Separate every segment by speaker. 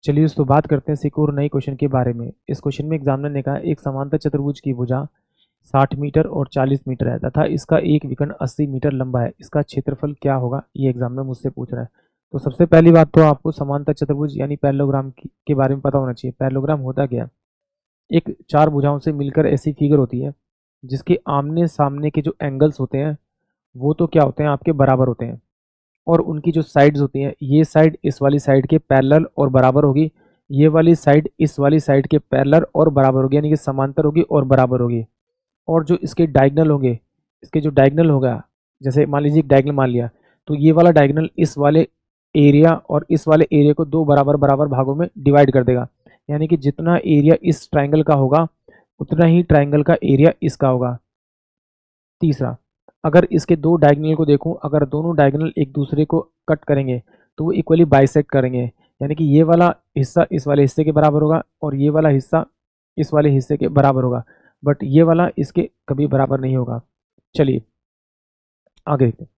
Speaker 1: चलिए दोस्तों बात करते हैं एक और नए क्वेश्चन के बारे में। इस क्वेश्चन में एग्जामिनर ने कहा एक समांतर चतुर्भुज की भुजा 60 मीटर और 40 मीटर है तथा इसका एक विकर्ण 80 मीटर लंबा है, इसका क्षेत्रफल क्या होगा, ये एग्जामिनर मुझसे पूछ रहा है। तो सबसे पहली बात तो आपको समांतर चतुर्भुज यानी पैरेललोग्राम के बारे में पता होना चाहिए। पैरेललोग्राम होता क्या है? एक चार भुजाओं से मिलकर ऐसी फिगर होती है जिसके आमने सामने के जो एंगल्स होते हैं वो तो क्या होते हैं, आपके बराबर होते हैं। और उनकी जो साइड्स होती हैं, ये साइड इस वाली साइड के पैरेलल और बराबर होगी, ये वाली साइड इस वाली साइड के पैरेलल और बराबर होगी, यानी कि समांतर होगी और बराबर होगी। और जो इसके डायगोनल होंगे, इसके जो डायगोनल होगा, जैसे मान लीजिए एक डायगोनल मान लिया, तो ये वाला डायगोनल इस वाले एरिया और इस वाले एरिया को दो बराबर बराबर भागों में डिवाइड कर देगा। यानी कि जितना एरिया इस ट्राइंगल का होगा उतना ही ट्राइंगल का एरिया इसका होगा। तीसरा, अगर इसके दो डायगोनल को देखूं, अगर दोनों डायगोनल एक दूसरे को कट करेंगे तो वो इक्वली बाइसेक्ट करेंगे, यानी कि ये वाला हिस्सा इस वाले हिस्से के बराबर होगा और ये वाला हिस्सा इस वाले हिस्से के बराबर होगा, बट ये वाला इसके कभी बराबर नहीं होगा। चलिए आगे देखते हैं।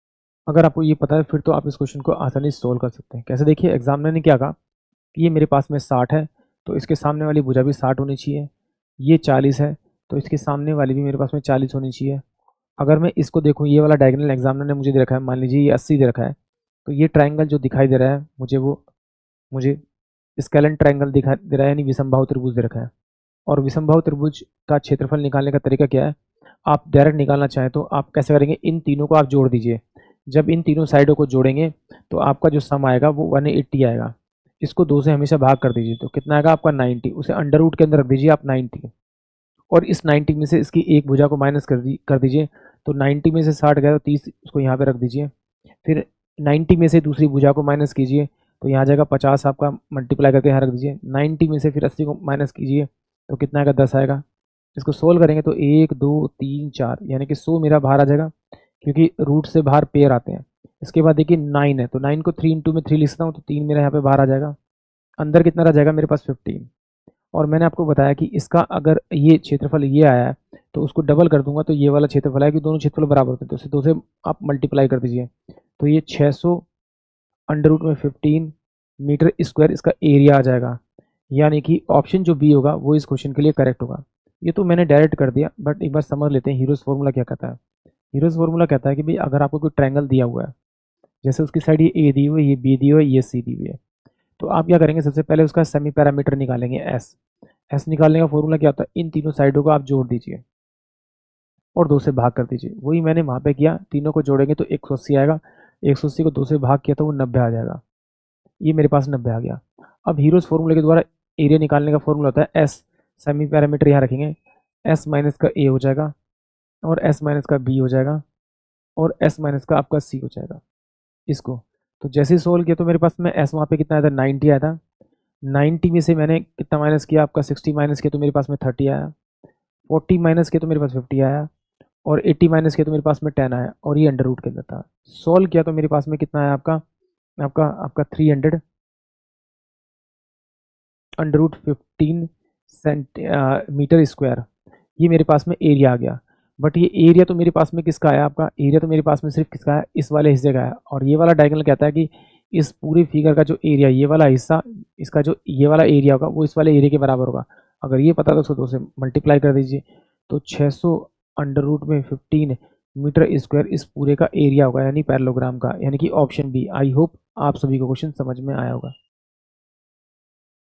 Speaker 1: अगर आपको ये पता है फिर तो आप इस क्वेश्चन को आसानी से सोल्व कर सकते हैं। कैसे? देखिए, एग्जामिनर ने क्या कहा कि ये मेरे पास में 60 है तो इसके सामने वाली भुजा भी 60 होनी चाहिए, ये 40 है तो इसके सामने वाली भी मेरे पास में 40 होनी चाहिए। अगर मैं इसको देखूँ, ये वाला डायगोनल एग्जामिनर ने मुझे दे रखा है, मान लीजिए ये 80 दे रखा है, तो ये ट्राइंगल जो दिखाई दे रहा है मुझे, वो मुझे स्केलन ट्राइंगल दिखाई दे रहा है, यानी विषमबाहु त्रिभुज दे रखा है। और विषमबाहु त्रिभुज का क्षेत्रफल निकालने का तरीका क्या है? आप डायरेक्ट निकालना चाहें तो आप कैसे करेंगे, इन तीनों को आप जोड़ दीजिए। जब इन तीनों साइडों को जोड़ेंगे तो आपका जो सम आएगा वो 180 आएगा। इसको 2 से हमेशा भाग कर दीजिए तो कितना आएगा आपका 90, उसे अंडर रूट के अंदर रख दीजिए आप 90, और इस 90 में से इसकी एक भुजा को माइनस कर दीजिए। तो 90 में से 60 गया तो 30 उसको यहाँ पे रख दीजिए। फिर 90 में से दूसरी भुजा को माइनस कीजिए तो यहाँ जाएगा 50, आपका मल्टीप्लाई करके यहाँ रख दीजिए। 90 में से फिर 80 को माइनस कीजिए तो कितना आएगा, 10 आएगा। इसको सोल्व करेंगे तो 1 2 3 4 यानी कि 100 मेरा बाहर आ जाएगा, क्योंकि रूट से बाहर पेयर आते हैं। इसके बाद देखिए 9 है तो 9 को 3 इंटू में 3 लिख सकता हूँ, तो 3 मेरा यहाँ पे बाहर आ जाएगा। अंदर कितना रह जाएगा मेरे पास, 15। और मैंने आपको बताया कि इसका अगर ये क्षेत्रफल ये आया है तो उसको डबल कर दूंगा तो ये वाला क्षेत्रफल आया, कि दोनों क्षेत्रफल बराबर होते हैं तो उसे 2 से आप मल्टीप्लाई कर दीजिए। तो ये 600 अंडर रूट में 15 मीटर स्क्वायर इसका एरिया आ जाएगा। यानी कि ऑप्शन जो बी होगा वो इस क्वेश्चन के लिए करेक्ट होगा। ये तो मैंने डायरेक्ट कर दिया, बट एक बार समझ लेते हैं हीरोज फॉर्मूला क्या कहता है। हीरोज फॉर्मूला कहता है कि भाई अगर आपको कोई ट्रायंगल दिया हुआ है, जैसे उसकी साइड ये ए दी हुई है, ये बी दी हुई है, ये सी दी हुई है, तो आप क्या करेंगे, सबसे पहले उसका सेमी पैरामीटर निकालेंगे एस। एस निकालने का फॉर्मूला क्या होता है, इन तीनों साइडों को आप जोड़ दीजिए और 2 से भाग कर दीजिए। वही मैंने वहाँ पे किया, तीनों को जोड़ेंगे तो 180 आएगा, 180 को 2 से भाग किया तो वो 90 आ जाएगा। ये मेरे पास 90 आ गया। अब हीरोज फॉर्मूले के द्वारा एरिया निकालने का फॉर्मूला होता है एस, सेमी पैरामीटर यहाँ रखेंगे, एस माइनस का ए हो जाएगा और एस माइनस का बी हो जाएगा और एस माइनस का आपका सी हो जाएगा। इसको तो जैसे ही सोल्व किया तो मेरे पास में एस वहाँ पे कितना आया था, 90 आया था। 90 में से मैंने कितना माइनस किया, आपका 60 माइनस किया तो मेरे पास में 30 आया, 40 माइनस किया तो मेरे पास 50 आया, और 80 माइनस किया तो मेरे पास में 10 आया, और ये अंडर रूट के अंदर था। सोल्व किया तो मेरे पास में कितना आया, आपका आपका आपका 300 अंडर रूट 15 मीटर स्क्वायर, ये मेरे पास में एरिया आ गया। बट ये एरिया तो मेरे पास में किसका आया, आपका एरिया तो मेरे पास में सिर्फ किसका है, इस वाले हिस्से का है। और ये वाला डायगोनल कहता है कि इस पूरे फिगर का जो एरिया, ये वाला हिस्सा, इसका जो ये वाला एरिया होगा वो इस वाले एरिया के बराबर होगा। अगर ये पता तो उसको 2 से मल्टीप्लाई कर दीजिए तो 600 अंडर रूट में 15 मीटर स्क्वायर इस पूरे का एरिया होगा, यानी पैरेललोग्राम का, यानी कि ऑप्शन बी। आई होप आप सभी को क्वेश्चन समझ में आया होगा।